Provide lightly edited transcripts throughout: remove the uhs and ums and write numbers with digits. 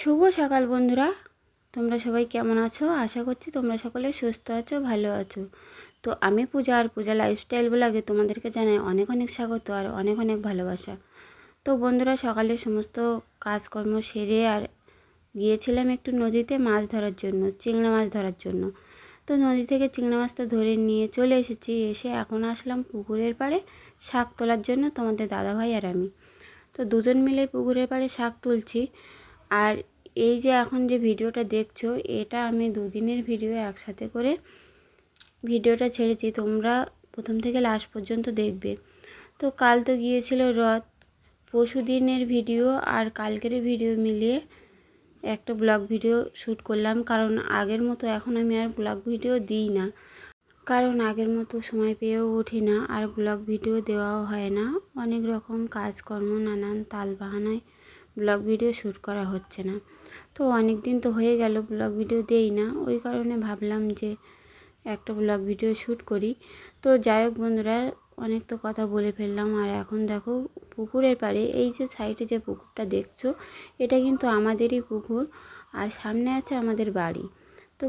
শুভ সকাল বন্ধুরা, তোমরা সবাই কেমন আছো? আশা করছি তোমরা সকলে সুস্থ আছো, ভালো আছো। তো আমি পূজা, আর পূজা লাইফস্টাইল ব্লগে তোমাদেরকে জানাই অনেক অনেক স্বাগত আর অনেক অনেক ভালোবাসা। তো বন্ধুরা, সকালে সমস্ত কাজকর্ম সেরে আর গিয়েছিলাম একটু নদীতে মাছ ধরার জন্য, চিংড়া মাছ ধরার জন্য। তো নদী থেকে চিংড়া মাছটা ধরে নিয়ে চলে এসেছি। এসে এখন আসলাম পুকুরের পাড়ে শাক তোলার জন্য, তোমাদের দাদাভাই আর আমি। তো দুজন মিলে পুকুরের পাড়ে শাক তুলছি। আর এই যে এখন যে ভিডিওটা দেখছো, এটা আমি দুদিনের ভিডিও একসাথে করে ভিডিওটা ছেড়েছি, তোমরা প্রথম থেকে লাস্ট পর্যন্ত দেখবে। তো কাল তো গিয়েছিল রথ, পরশু দিনের ভিডিও আর কালকের ভিডিও মিলিয়ে একটা ব্লগ ভিডিও শ্যুট করলাম। কারণ আগের মতো এখন আমি আর ব্লগ ভিডিও দিই না, কারণ আগের মতো সময় পেয়েও উঠি না, আর ব্লগ ভিডিও দেওয়াও হয় না। অনেক রকম কাজকর্ম, নানান তালবাহানায় ব্লগ ভিডিও শ্যুট করা হচ্ছে না। তো অনেক দিন তো হয়ে গেল ব্লগ ভিডিও দেই না, ওই কারণে ভাবলাম যে একটা ব্লগ ভিডিও শ্যুট করি। তো যাই হোক বন্ধুরা, অনেক তো কথা বলে ফেললাম। আর এখন দেখো পুকুরের পাড়ে, এই যে সাইডে যে পুকুরটা দেখছো, এটা কিন্তু আমাদেরই পুকুর, আর সামনে আছে আমাদের বাড়ি। তো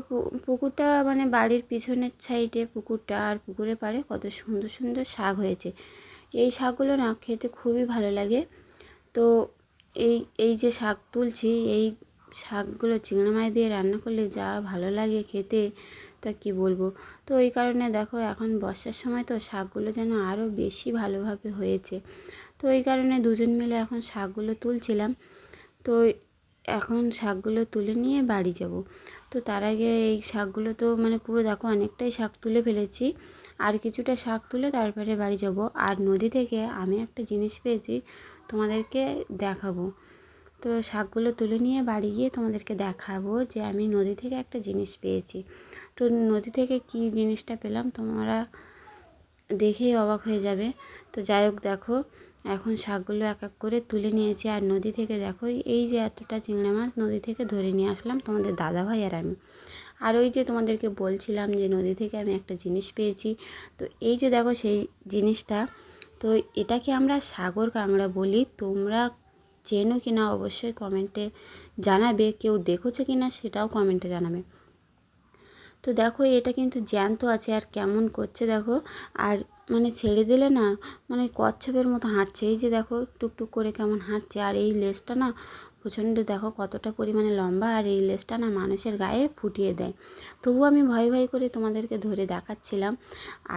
পুকুরটা মানে বাড়ির পিছনের সাইডে পুকুরটা, আর পুকুরের পাড়ে কত সুন্দর সুন্দর শাক হয়েছে। এই শাকগুলো না খেতে খুবই ভালো লাগে। তো এই এই যে শাক তুলছি, এই শাকগুলো চিংড়ি মাছ দিয়ে রান্না করলে যা ভালো লাগে খেতে, তা কি বলবো। তো এই কারণে দেখো এখন বর্ষার সময় তো শাকগুলো যেন আরও বেশি ভালোভাবে হয়েছে। তো এই কারণে দুজন মিলে এখন শাকগুলো তুলছিলাম। তো এখন শাকগুলো তুলে নিয়ে বাড়ি যাব। তো তার আগে এই শাকগুলো তো মানে পুরো দেখো অনেকটাই শাক তুলে ফেলেছি, আর কিছুটা শাক তুলে তারপরে বাড়ি যাব। আর নদী থেকে আমি একটা জিনিস পেয়েছি, তোমাদেরকে দেখাবো। তো শাকগুলো তুলে নিয়ে বাড়ি গিয়ে তোমাদেরকে দেখাবো যে আমি নদী থেকে একটা জিনিস পেয়েছি। তো নদী থেকে কী জিনিসটা পেলাম তোমরা দেখেই অবাক হয়ে যাবে। তো যাই হোক দেখো, এখন শাকগুলো এক এক করে তুলে নিয়েছি। আর নদী থেকে দেখো এই যে এতটা চিংড়ি মাছ নদী থেকে ধরে নিয়ে আসলাম তোমাদের দাদাভাই আর আমি। আর ওই যে তোমাদেরকে বলছিলাম যে নদী থেকে আমি একটা জিনিস পেয়েছি, তো এই যে দেখো সেই জিনিসটা। তো এটাকে আমরা সাগর কাঁকড়া বলি। তোমরা চেনো কি না অবশ্যই কমেন্টে জানাবে, কেউ দেখেছো কি না সেটাও কমেন্টে জানাবে। তো দেখো এটা কিন্তু জ্যান্ত আছে, আর কেমন করছে দেখো। আর মানে ছেড়ে দিলে না মানে কচ্ছপের মতো হাঁটছে, এই যে দেখো টুকটুক করে কেমন হাঁটছে। আর এই লেজটা না প্রচণ্ড দেখো কতটা পরিমাণে লম্বা, আর এই লেজটা না মানুষের গায়ে ফুটিয়ে দেয়। তবু আমি ভয় ভয় করে তোমাদেরকে ধরে দেখাচ্ছিলাম।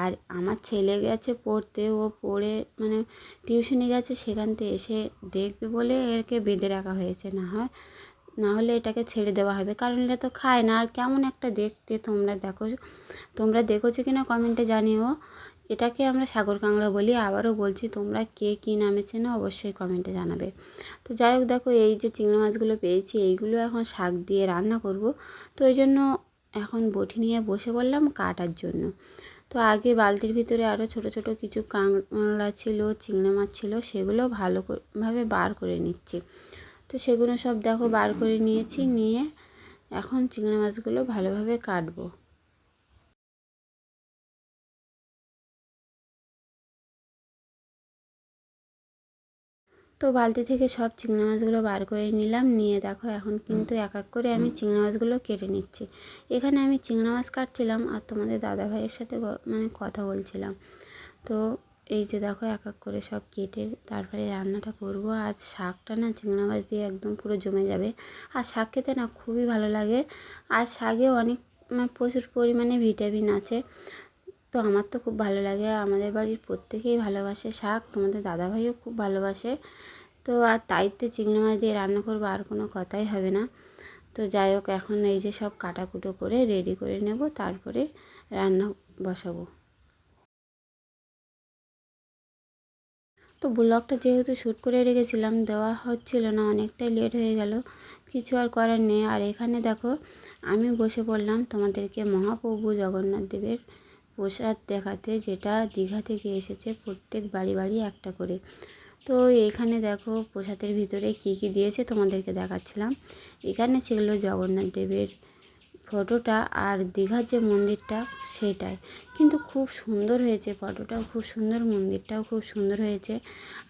আর আমার ছেলে গেছে পড়তে, ও পড়ে মানে টিউশনি গেছে, সেখান থেকে এসে দেখবে বলে এরকে বেঁধে রাখা হয়েছে, না হলে এটাকে ছেড়ে দেওয়া হবে, কারণ এটা তো খায় না। আর কেমন একটা দেখতে, তোমরা দেখেছো কি না কমেন্টে জানিও। এটাকে আমরা সাগর কাঁকড়া বলি। আবারও বলছি, তোমরা কে কী নামে চেনো অবশ্যই কমেন্টে জানাবে। তো যাই হোক দেখো, এই যে চিংড়ি মাছগুলো পেয়েছি, এইগুলো এখন শাক দিয়ে রান্না করব। তো এই জন্য এখন বটি নিয়ে বসে পড়লাম কাটার জন্য। তো আগে বালতির ভিতরে আরও ছোট ছোট কিছু কাঁকড়া ছিল, চিংড়ি মাছ ছিল, সেগুলো ভালোভাবে বার করে নিচ্ছি। তো সেগুলো সব দেখো বার করে নিয়েছি, নিয়ে এখন চিংড়ি মাছগুলো ভালোভাবে কাটবো। তো বালতি থেকে সব চিংড়ি মাছগুলো বার করে নিলাম, নিয়ে দেখো এখন কিন্তু এক এক করে আমি চিংড়ি মাছগুলো কেটে নিচ্ছি। এখানে আমি চিংড়ি মাছ কাটছিলাম আর তোমাদের দাদা ভাইয়ের সাথে মানে কথা বলছিলাম। তো এই যে দেখো এক এক করে সব কেটে তারপরে রান্নাটা করব। আজ শাকটা না চিংড়ি মাছ দিয়ে একদম পুরো জমে যাবে। আর শাক খেতে না খুবই ভালো লাগে। আর শাকে অনেক মানে প্রচুর পরিমাণে ভিটামিন আছে। তো আমার তো খুব ভালো লাগে, আমাদের বাড়ির প্রত্যেকেই ভালোবাসে শাক, তোমাদের দাদাভাইও খুব ভালোবাসে। তো আর তাইতে চিংড়ি মাছ দিয়ে রান্না করবো, আর কোনো কথাই হবে না। তো যাই হোক, এখন এই যে সব কাটাকুটো করে রেডি করে নেব, তারপরে রান্না বসাবো। তো ব্লগটা যেহেতু শ্যুট করে রেখেছিলাম, দেওয়া হচ্ছিল না, অনেকটাই লেট হয়ে গেল, কিছু আর করার নেই। আর এখানে দেখো আমি বসে পড়লাম তোমাদেরকে মহাপ্রভু জগন্নাথ দেবের প্রসাদ দেখাতে, যেটা দীঘা থেকে এসেছে প্রত্যেক বাড়ি বাড়ি একটা করে। তো এখানে দেখো প্রসাদের ভিতরে কি কি দিয়েছে তোমাদেরকে দেখাচ্ছিলাম। এখানে ছিল জগন্নাথ দেবের ফটোটা আর দীঘার যে মন্দিরটা সেটাই, কিন্তু খুব সুন্দর হয়েছে, ফটোটাও খুব সুন্দর, মন্দিরটাও খুব সুন্দর হয়েছে।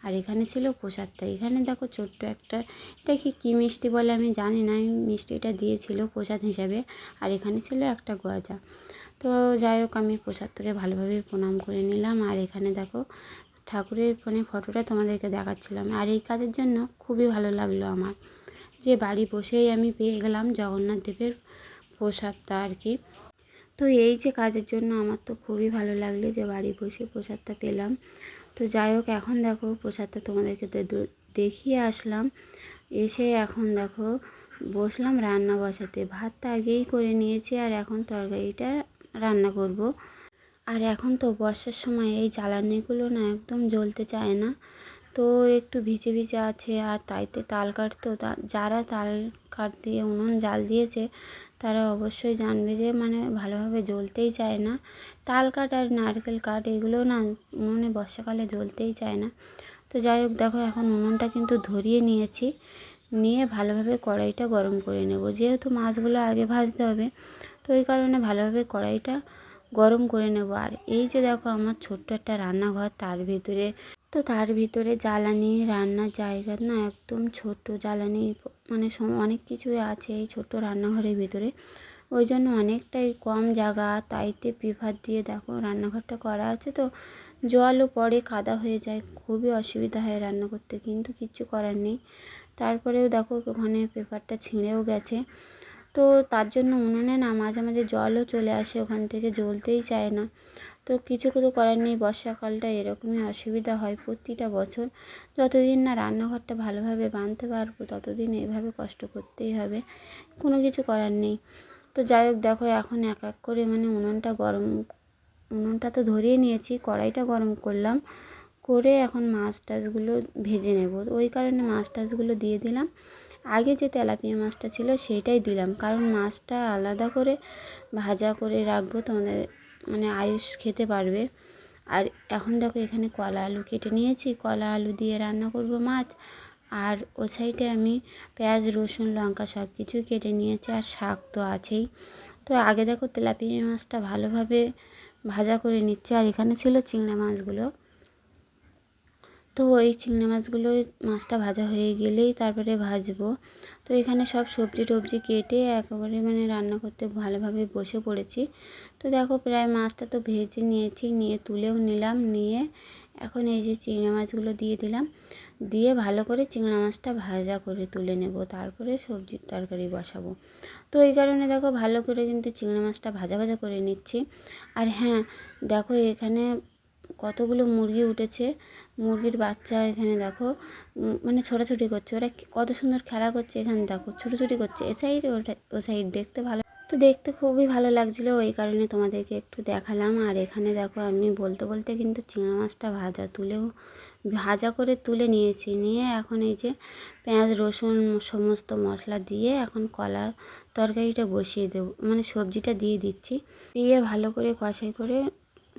আর এখানে ছিল প্রসাদটা, এখানে দেখো ছোট্ট একটা, এটা কী মিষ্টি বলে আমি জানি না, মিষ্টিটা দিয়েছিল প্রসাদ হিসাবে। আর এখানে ছিল একটা গজা। তো যাই হোক, আমি প্রসাদটাকে ভালোভাবে প্রণাম করে নিলাম। আর এখানে দেখো ঠাকুরের ফটোটা তোমাদেরকে দেখাচ্ছিলাম। আর এই কাজের জন্য খুবই ভালো লাগলো আমার, যে বাড়ি বসেই আমি পেয়ে গেলাম জগন্নাথ দেবের প্রসাদটা আর কি। তো এই যে কাজের জন্য আমার তো খুবই ভালো লাগলো যে বাড়ি বসে প্রসাদটা পেলাম। তো যাই হোক, এখন দেখো প্রসাদটা তোমাদেরকে দেখিয়ে আসলাম। এসে এখন দেখো বসলাম রান্না বসাতে। ভাতটা আগেই করে নিয়েছি, আর এখন তরকারিটা রান্না করব। আর এখন তো বর্ষার সময় এই জ্বালানিগুলো না একদম জ্বলতে চায় না, তো একটু ভিজে ভিজে আছে। আর তাইতে তাল কাটতো, যারা তাল কাঠ দিয়ে উনুন জ্বাল দিয়েছে তারা অবশ্যই জানবে যে ভালোভাবে জ্বলতেই চায় না। তাল কাঠ আর নারকেল কাঠ এগুলো না উনুনে বর্ষাকালে জ্বলতেই চায় না। তো যাই হোক, দেখো এখন উনুনটা কিন্তু ধরিয়ে নিয়েছি, নিয়ে ভালোভাবে কড়াইটা গরম করে নেব। যেহেতু মাছগুলো আগে ভাজতে হবে, তো এই কারণে ভালোভাবে কড়াইটা গরম করে নেব। আর এই যে দেখো আমার ছোট্ট একটা রান্নাঘর, তার ভিতরে জ্বালানি, রান্নার জায়গা না একদম ছোট্ট, জ্বালানি অনেক কিছুই আছে এই ছোট্ট রান্নাঘরের ভিতরে, ওই জন্য অনেকটাই কম জায়গা। তাইতে পেপার দিয়ে দেখো রান্নাঘরটা করা আছে, তো জলও পড়ে, কাদা হয়ে যায়, খুবই অসুবিধা হয় রান্না করতে, কিন্তু কিচ্ছু করার নেই। তারপরেও দেখো ওখানে পেপারটা ছিঁড়েও গেছে। তো তার জন্য উনুনে না মাঝে মাঝে জলও চলে আসে, ওখান থেকে জ্বলতেই চায় না। তো কিছু করার নেই, বর্ষাকালটা এরকমই অসুবিধা হয় প্রতিটা বছর। যতদিন না রান্নাঘরটা ভালোভাবে বাঁধতে পারবো ততদিন এইভাবে কষ্ট করতেই হবে, কোনো কিছু করার নেই। তো যাই হোক, দেখো এখন এক এক করে উনুনটা তো ধরিয়ে নিয়েছি, কড়াইটা গরম করলাম, করে এখন মাছ টাছগুলো ভেজে নেব। ওই কারণে মাছ টাছগুলো দিয়ে দিলাম। আগে যে তেলাপিয়া মাছটা ছিল সেইটাই দিলাম, কারণ মাছটা আলাদা করে ভাজা করে রাখবো, তোমাদের আয়ুষ খেতে পারবে। আর এখন দেখো এখানে কলা আলু কেটে নিয়েছি, কলা আলু দিয়ে রান্না করব মাছ। আর ও সাইডে আমি পেঁয়াজ রসুন লঙ্কা সব কিছুই কেটে নিয়েছি, আর শাক তো আছেই। তো আগে দেখো তেলাপিয়া মাছটা ভালোভাবে ভাজা করে নিচ্ছে। আর এখানে ছিল চিংড়া মাছগুলো, তো ওই চিংড়ি মাছটা ভাজা হয়ে গেলেই তারপরে ভাজবো। তো এখানে সব সবজি টবজি কেটে একেবারে রান্না করতে ভালোভাবে বসে পড়েছি। তো দেখো প্রায় মাছটা তো ভেজে নিয়েছি, নিয়ে তুলেও নিলাম, নিয়ে এখন এই যে চিংড়ি মাছগুলো দিয়ে দিলাম, দিয়ে ভালো করে চিংড়ি মাছটা ভাজা করে তুলে নেব, তারপরে সবজির তরকারি বসাবো। তো এই কারণে দেখো ভালো করে কিন্তু চিংড়ি মাছটা ভাজা ভাজা করে নিচ্ছি। আর হ্যাঁ, দেখো এখানে কতগুলো মুরগি উঠেছে, মুরগির বাচ্চা এখানে দেখো ছোটাছুটি করছে, ওরা কত সুন্দর খেলা করছে। এখানে দেখো ছুটোছুটি করছে, এ সাইড ও সাইড, দেখতে ভালো, তো দেখতে খুবই ভালো লাগছিলো, ওই কারণে তোমাদেরকে একটু দেখালাম। আর এখানে দেখো আমি বলতে বলতে কিন্তু চিংড়ি মাছটা ভাজা করে তুলে নিয়েছি, নিয়ে এখন এই যে পেঁয়াজ রসুন সমস্ত মশলা দিয়ে এখন কলা তরকারিটা বসিয়ে দেবো, সবজিটা দিয়ে দিচ্ছি, দিয়ে ভালো করে কষাই করে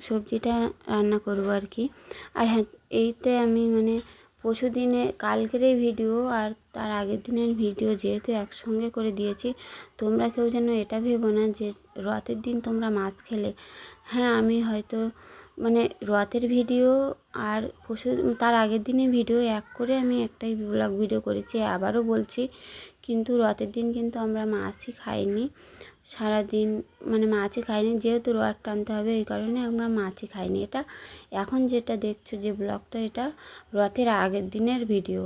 সবজিটা রান্না করব আর কি। আর হ্যাঁ, এইতে আমি পরশু দিনে কালকের এই ভিডিও আর তার আগের দিনের ভিডিও যেহেতু একসঙ্গে করে দিয়েছি, তোমরা কেউ যেন এটা ভেবো না যে রথের দিন তোমরা মাছ খেলে। হ্যাঁ, আমি হয়তো রথের ভিডিও আর তার আগের দিনের ভিডিও এক করে আমি একটাই ব্লগ ভিডিও করেছি, আবারও বলছি, কিন্তু রথের দিন কিন্তু আমরা মাছই খাইনি সারাদিন, মাছই খাইনি, যেহেতু রথ টানতে হবে এই কারণে আমরা মাছই খাইনি। এটা এখন যেটা দেখছো যে ব্লগটা, এটা রথের আগের দিনের ভিডিও।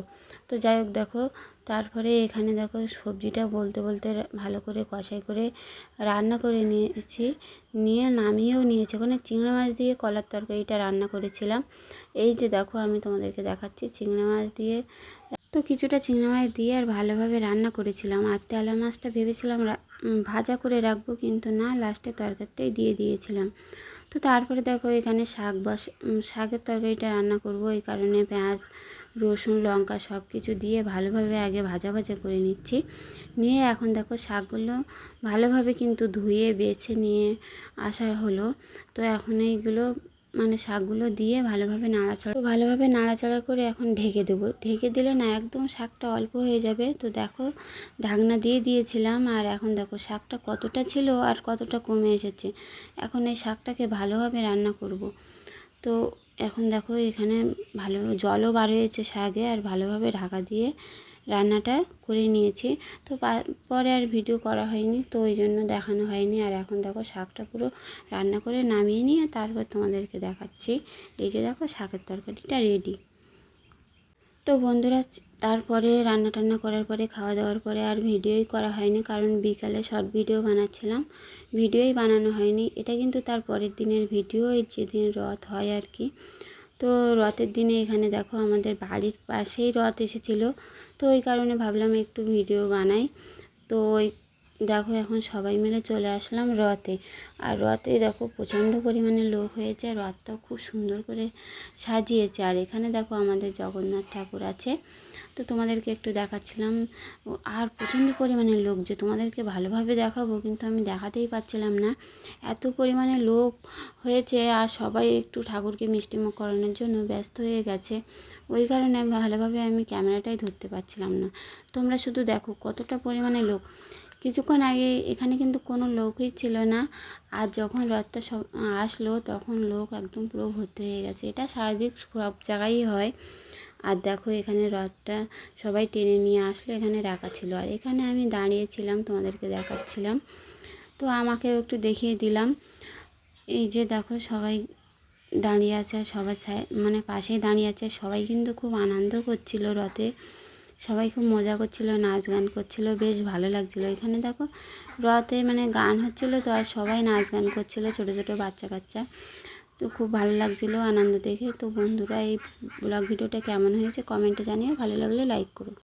তো যাই হোক, দেখো তারপরে এখানে দেখো সবজিটা বলতে বলতে ভালো করে কষাই করে রান্না করে নিয়েছি, নিয়ে নামিয়েও নিয়েছি। ওখানে চিংড়ি মাছ দিয়ে কলার তরকারিটা রান্না করেছিলাম। এই যে দেখো আমি তোমাদেরকে দেখাচ্ছি চিংড়ি মাছ দিয়ে, তো কিছুটা চিংড়ি মাছ দিয়ে আর ভালোভাবে রান্না করেছিলাম। আর তেলা মাছটা ভেবেছিলাম ভাজা করে রাখবো, কিন্তু না, লাস্টে তরকারিটাই দিয়ে দিয়েছিলাম। তো তারপরে দেখো এখানে শাকের তরকারিটা রান্না করব, এই কারণে পেঁয়াজ রসুন লঙ্কা সব কিছু দিয়ে ভালোভাবে আগে ভাজা ভাজা করে নিচ্ছি, নিয়ে এখন দেখো শাকগুলো ভালোভাবে কিন্তু ধুয়ে বেছে নিয়ে আসা হলো। তো এখন এইগুলো মানে শাকগুলো দিয়ে ভালোভাবে নাড়াচাড়া করে এখন ঢেকে দেবো। ঢেকে দিলে না একদম শাকটা অল্প হয়ে যাবে। তো দেখো ঢাকনা দিয়ে দিয়েছিলাম, আর এখন দেখো শাকটা কতটা ছিল আর কতটা কমে এসেছে। এখন এই শাকটাকে ভালোভাবে রান্না করব। তো এখন দেখো এখানে ভালো জলও বার হয়েছে শাকে, আর ভালোভাবে ঢাকা দিয়ে রান্নাটা করে নিয়েছি। তো পরে আর ভিডিও করা হয়নি, তো ওই জন্য দেখানো হয়নি। আর এখন দেখো শাকটা পুরো রান্না করে নামিয়ে নিয়ে তারপর তোমাদেরকে দেখাচ্ছি। এই যে দেখো শাকের তরকারিটা রেডি। তো বন্ধুরা, তারপরে রান্না টান্না করার পরে খাওয়া দাওয়ার পরে আর ভিডিওই করা হয়নি, কারণ বিকালে শর্ট ভিডিও বানাচ্ছিলাম, ভিডিওই বানানো হয়নি। এটা কিন্তু তার পরের দিনের ভিডিও, এই যেদিন রথ হয় আর কি। তো রথের দিনে এখানে দেখো আমাদের বাড়ির পাশেই রথ এসেছিলো, তো ওই কারণে ভাবলাম একটু ভিডিও বানাই। তো ওই দেখো এখন সবাই মিলে চলে আসলাম রথে। আর রথে দেখো প্রচণ্ড পরিমাণে লোক হয়েছে, রথটাও খুব সুন্দর করে সাজিয়েছে। আর এখানে দেখো আমাদের জগন্নাথ ঠাকুর আছে, তো তোমাদেরকে একটু দেখাচ্ছিলাম। আর প্রচণ্ড পরিমাণে লোক, যে তোমাদেরকে ভালোভাবে দেখাবো কিন্তু আমি দেখাতেই পারছিলাম না, এত পরিমাণে লোক হয়েছে। আর সবাই একটু ঠাকুরকে মিষ্টিমুখ করানোর জন্য ব্যস্ত হয়ে গেছে, ওই কারণে ভালোভাবে আমি ক্যামেরাটাই ধরতে পারছিলাম না। তোমরা শুধু দেখো কতটা পরিমাণে লোক। কিছুক্ষণ আগে এখানে কিন্তু কোনো লোকই ছিল না, আর যখন রথটা সব আসলো তখন লোক একদম পুরো ভর্তি হয়ে গেছে। এটা স্বাভাবিক, সব জায়গায়ই হয়। আর দেখো এখানে রথটা সবাই টেনে নিয়ে আসলো, এখানে রাখা ছিল। আর এখানে আমি দাঁড়িয়েছিলাম, তোমাদেরকে দেখাচ্ছিলাম, তো আমাকেও একটু দেখিয়ে দিলাম। এই যে দেখো সবাই দাঁড়িয়ে আছে, সবার মানে পাশেই দাঁড়িয়ে আছে। সবাই কিন্তু খুব আনন্দ করছিল রথে, সবাই খুব মজা করছিল, নাচ গান করছিল, বেশ ভালো লাগছিলো। এখানে দেখো রথে মানে গান হচ্ছিলো, তো আর সবাই নাচ গান করছিল, ছোট ছোট বাচ্চা কাচ্চা। তো খুব ভালো লাগছিলো আনন্দ দেখে। তো বন্ধুরা, এই ব্লগ ভিডিওটা কেমন হয়েছে কমেন্টে জানিয়ে, ভালো লাগলে লাইক করো।